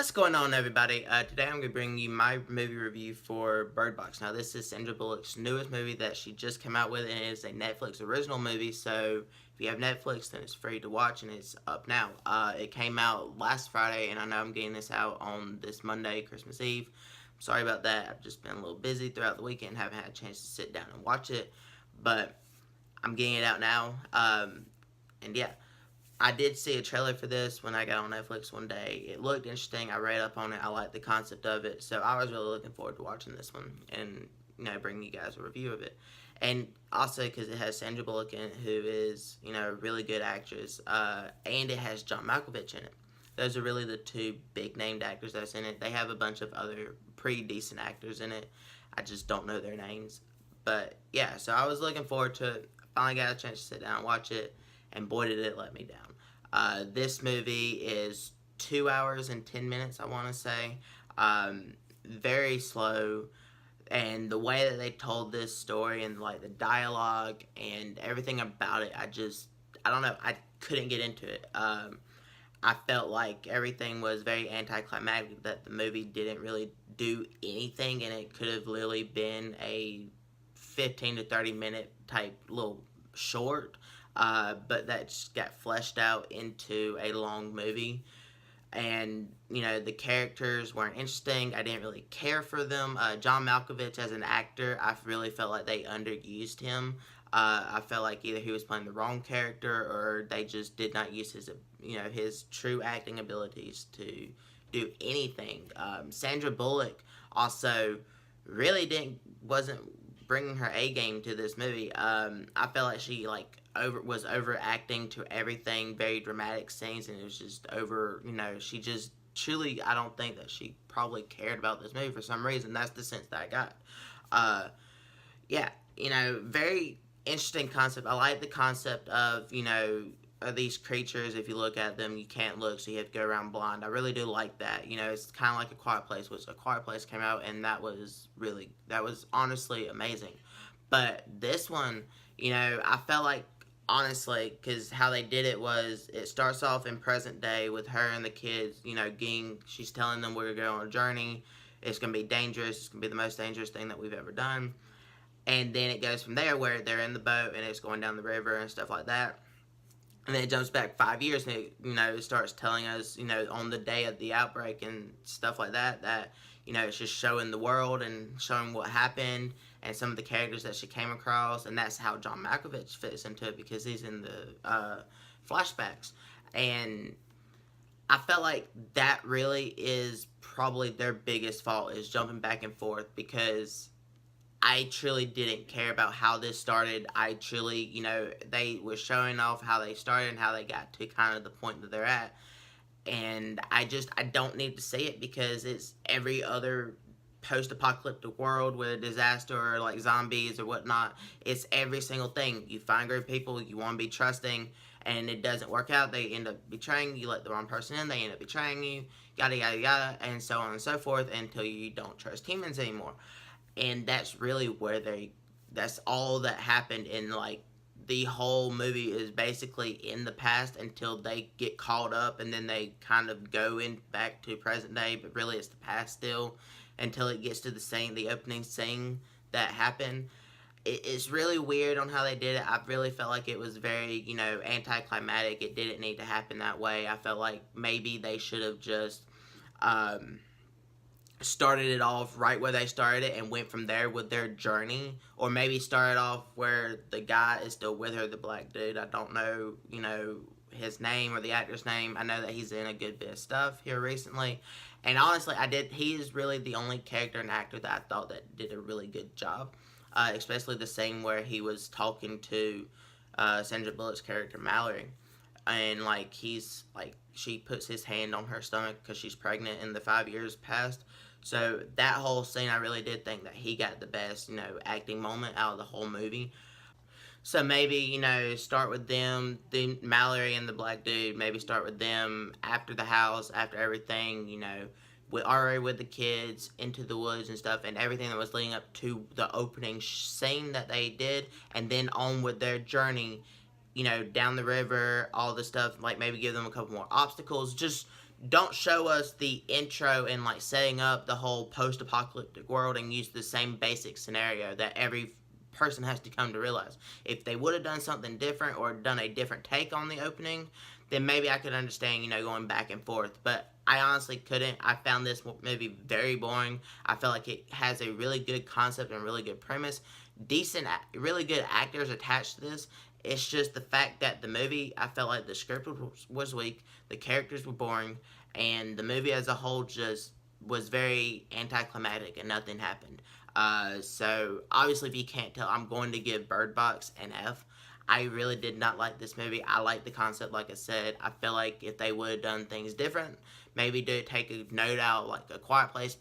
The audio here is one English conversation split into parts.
What's going on, everybody? Today I'm going to bring you my movie review for Bird Box. Now, this is Sandra Bullock's newest movie that she just came out with, and it is a Netflix original movie, so if you have Netflix, then it's free to watch, and it's up now. It came out last Friday, and I know I'm getting this out on this Monday, Christmas Eve. I'm sorry about that. I've just been a little busy throughout the weekend, haven't had a chance to sit down and watch it, but I'm getting it out now, and yeah. I did see a trailer for this when I got on Netflix one day. It looked interesting. I read up on it. I liked the concept of it. So I was really looking forward to watching this one and, bringing you guys a review of it. And also because it has Sandra Bullock in it, who is, a really good actress. And it has John Malkovich in it. Those are really the two big named actors that's in it. They have a bunch of other pretty decent actors in it. I just don't know their names. But yeah, so I was looking forward to it. Finally got a chance to sit down and watch it. And boy, did it let me down. This movie is 2 hours and 10 minutes, I want to say. Very slow. And the way that they told this story and, the dialogue and everything about it, I don't know, I couldn't get into it. I felt like everything was very anticlimactic, that the movie didn't really do anything, and it could have literally been a 15 to 30 minute type little short. But that just got fleshed out into a long movie. And, the characters weren't interesting. I didn't really care for them. John Malkovich as an actor, I really felt like they underused him. I felt like either he was playing the wrong character or they just did not use his true acting abilities to do anything. Sandra Bullock also really wasn't bringing her A game to this movie. I felt like she was overacting to everything, very dramatic scenes, and it was just she just truly, I don't think that she probably cared about this movie for some reason. That's the sense that I got. Yeah, very interesting concept. I like the concept of, of these creatures. If you look at them, you can't look, so you have to go around blind. I really do like that. It's kind of like A Quiet Place, which A Quiet Place came out, and that was honestly amazing. But this one, I felt like, honestly, because how they did it was, it starts off in present day with her and the kids, she's telling them we're going to go on a journey, it's going to be dangerous, it's going to be the most dangerous thing that we've ever done, and then it goes from there where they're in the boat and it's going down the river and stuff like that, and then it jumps back 5 years and it starts telling us, on the day of the outbreak and stuff like that, it's just showing the world and showing what happened and some of the characters that she came across, and that's how John Malkovich fits into it because he's in the flashbacks. And I felt like that really is probably their biggest fault, is jumping back and forth, because I truly didn't care about how this started. I truly, they were showing off how they started and how they got to kind of the point that they're at. And I don't need to see it, because it's every other post-apocalyptic world with a disaster or like zombies or whatnot. It's every single thing. You find great people, you want to be trusting, and it doesn't work out. They end up betraying you. Let the wrong person in, they end up betraying you, yada yada yada, and so on and so forth, until you don't trust humans anymore. And that's really where that's all that happened in the whole movie, is basically in the past until they get caught up, and then they kind of go back to present day, but really it's the past still, until it gets to the opening scene that happened. It's really weird on how they did it. I really felt like it was very, anticlimactic. It didn't need to happen that way. I felt like maybe they should have just started it off right where they started it and went from there with their journey, or maybe started off where the guy is still with her, the black dude. I don't know, his name or the actor's name. I know that he's in a good bit of stuff here recently, and honestly, he is really the only character and actor that I thought that did a really good job, especially the scene where he was talking to Sandra Bullock's character Mallory, and she puts his hand on her stomach because she's pregnant in the 5 years past. So that whole scene, I really did think that he got the best, acting moment out of the whole movie. So maybe, start with them, Mallory and the black dude, maybe start with them after the house, after everything, already with the kids, into the woods and stuff, and everything that was leading up to the opening scene that they did, and then on with their journey, down the river, all the stuff, maybe give them a couple more obstacles, just don't show us the intro and like setting up the whole post-apocalyptic world and use the same basic scenario that every person has to come to realize. If they would have done something different or done a different take on the opening, then maybe I could understand, going back and forth. But I honestly couldn't. I found this movie very boring. I feel like it has a really good concept and really good premise. Really good actors attached to this. It's just the fact that the movie, I felt like the script was weak, the characters were boring, and the movie as a whole just was very anticlimactic and nothing happened. So obviously, if you can't tell, I'm going to give Bird Box an F. I really did not like this movie. I like the concept, like I said. I feel like if they would have done things different, maybe take a note out, like a Quiet Place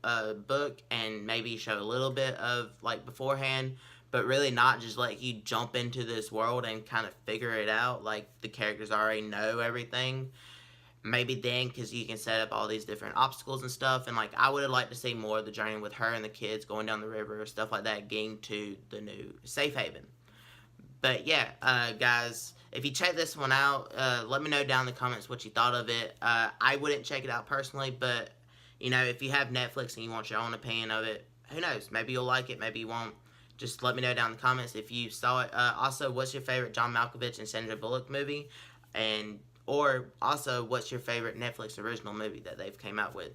book, and maybe show a little bit of like beforehand, but really not just let you jump into this world and kind of figure it out. Like the characters already know everything. Maybe then, because you can set up all these different obstacles and stuff, and like I would have liked to see more of the journey with her and the kids going down the river or stuff like that, getting to the new safe haven. But yeah, guys, if you check this one out, let me know down in the comments what you thought of it. I wouldn't check it out personally, but if you have Netflix and you want your own opinion of it, who knows? Maybe you'll like it, maybe you won't. Just let me know down in the comments if you saw it. Also, what's your favorite John Malkovich and Sandra Bullock movie? Or also, what's your favorite Netflix original movie that they've came out with?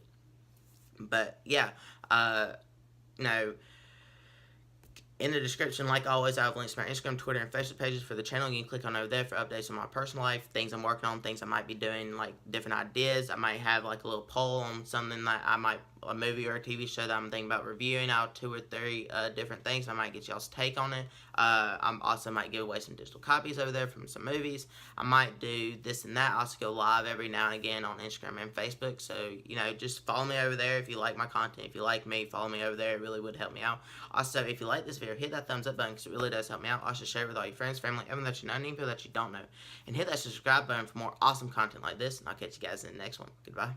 But yeah, in the description, like always, I have links to my Instagram, Twitter, and Facebook pages for the channel. You can click on over there for updates on my personal life, things I'm working on, things I might be doing, like different ideas. I might have like a little poll on something that a movie or a TV show that I'm thinking about reviewing out 2 or 3 different things. I might get y'all's take on it. I also might give away some digital copies over there from some movies. I might do this and that. I also go live every now and again on Instagram and Facebook. So, just follow me over there if you like my content. If you like me, follow me over there. It really would help me out. Also, if you like this video, hit that thumbs up button because it really does help me out. Also, share it with all your friends, family, everyone that you know, and even people that you don't know. And hit that subscribe button for more awesome content like this. And I'll catch you guys in the next one. Goodbye.